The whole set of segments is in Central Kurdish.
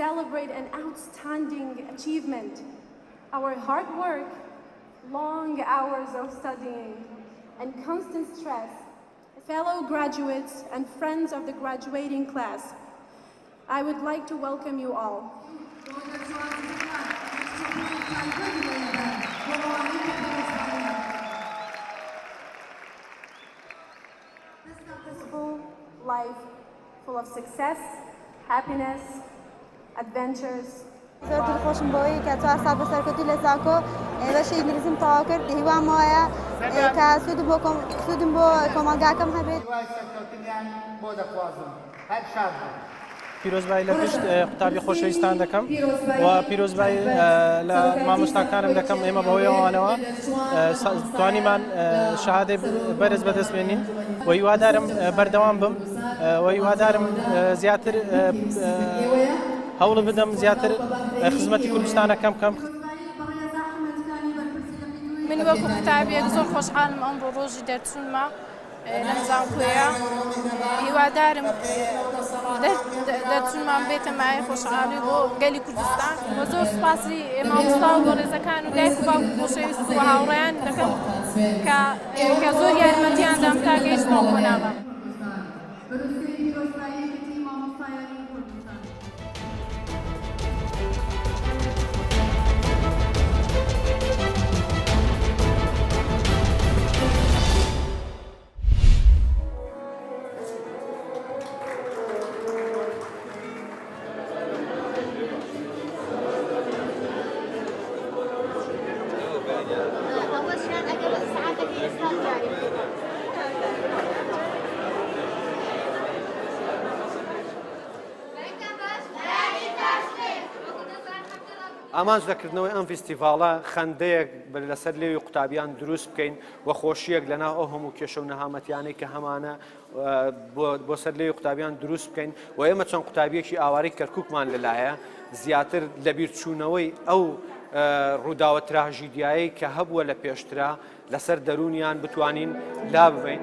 celebrate an outstanding achievement. Our hard work, long hours of studying, and constant stress. Fellow graduates and friends of the graduating class, I would like to welcome you all. Peaceful life full of success, happiness, adventures. زۆر دڵخۆشم بەوەی کە 4 ساڵ بەسەرکەوتوو لە زاکۆ بەشی ئینگلیزیم تەواو کرد هیوام وایە کە سوودم بۆ کۆمەلگاکەم هەبێت. پیرۆزبایی لە پشت قوتابی خۆشەویستان دەکەم و پیرۆزبایی لە مامۆستاکانم دەکەم ئێمە بەهۆی ئەوانەوە توانیمان شەهادەی بەرز بەدەستبێنین و هیوادارم بەردەوام بم و هیوادارم زیاتر هەوڵ بدەم زیاتر خزمەتی کوردستانەکەم کەم. من وەکو قوتابیەک زۆر خۆشحاڵم ئەمڕۆ ڕۆژی دەرچوونمە لەم زانکۆیە هیوادارم دەرچوونمان بێتە مایە خۆشحاڵی بۆ گەلی کوردستان و زۆر سوپاسی مامۆستا و بۆ ڕێزەکان و دایک و باوک خۆشەویست و هاوڕێیان دەکەم کە زۆر یارمەتیان دام تا گەیشتمەوە کۆناغا. ئامانجدەکردنەوەی ئەم فیستیڤاڵە خەندەیەک لەسەر لێوی قوتابیان دروست بکەین و خۆشیەک لەناو ئەو هەموو کێشە و نەهامەتیانەی کە هەمانە بۆ سەر لێوی قوتابیان دروست بکەین و ئێمە چەند قوتابیەکی ئاوارەی کەرکووکمان لەلایە زیاتر لەبیرچوونەوەی ئەو ڕووداوە تراژیدیایی کە هەبووە لە پێشترا لەسەر دەرونیان بتوانین لا ببین.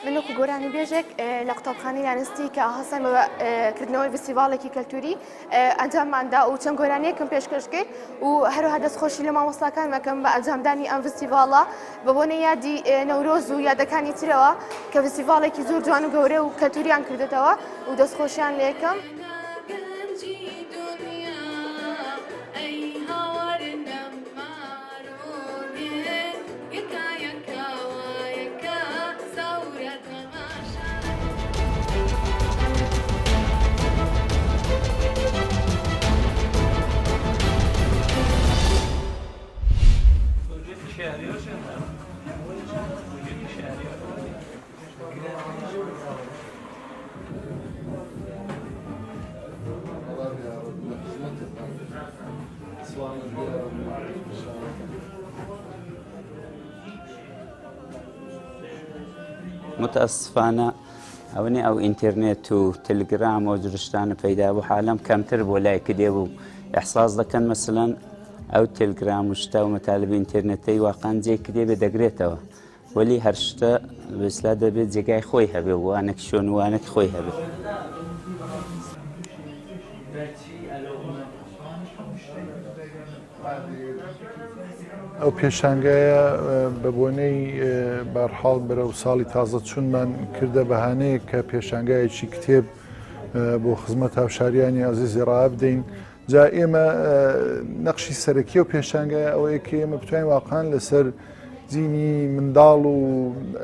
منو گۆرانی بێژێک لە قوتابخانەی یانستی کە هەستان بە کردنەوەی فستیڤالێکی کەلتوری ئەنجامماندا و چەند گۆرانیەکم پێشکەش کرد و هەروەها دەستخۆشی لە مامۆستاکان مەکەم بە ئەنجامدانی ئەم فستیڤاڵە بە بۆنە یادی نەورۆز و یادەکانی ترەوە کە فستیڤالێکی زۆر جوان و گەورە و کەلتوریان کردێتەوە و دەستخۆشیان لێ یەکەم. متأسفانە ئەوەنێ ئەو ئینترنێت و تەلگرام و جرشتانە پەیدا بوو حالەم کەمتر بۆ لای کردێ بوو ئەحساس دەکەن مەسەلەن ئەو تەلگرام و شتا و مەتالب ئینترنێتەی واقعان جێ کردێ بێ دەگرێتەوە وەلی هەر شتە بەسلا دەبێت جێگای خۆی هەبێ و وانێکی شۆن و وانێکی خۆی هەبێت. ئەو پێشانگایە بە بۆنەی بەرحاڵ بەرە و ساڵی تازە چوونمان کردە بەهانەیە کە پێشانگایەکی کتێب بۆ خزمەت هاوشاریانی عەزیزی ڕائە بدەین. جا ئێمە نەقشی سەرەکی و پێشانگایە ئەوەیە کە ئێمە بتوانین واقعان لەسەر جینی منداڵ و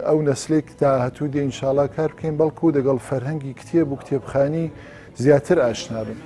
ئەو نەسلێک تا هەتوو دێ ئینشاڵا کار بکەین بەڵکو دەگەڵ فەرهەنگی کتێب و کتێبخانی زیاتر ئاشنا بن.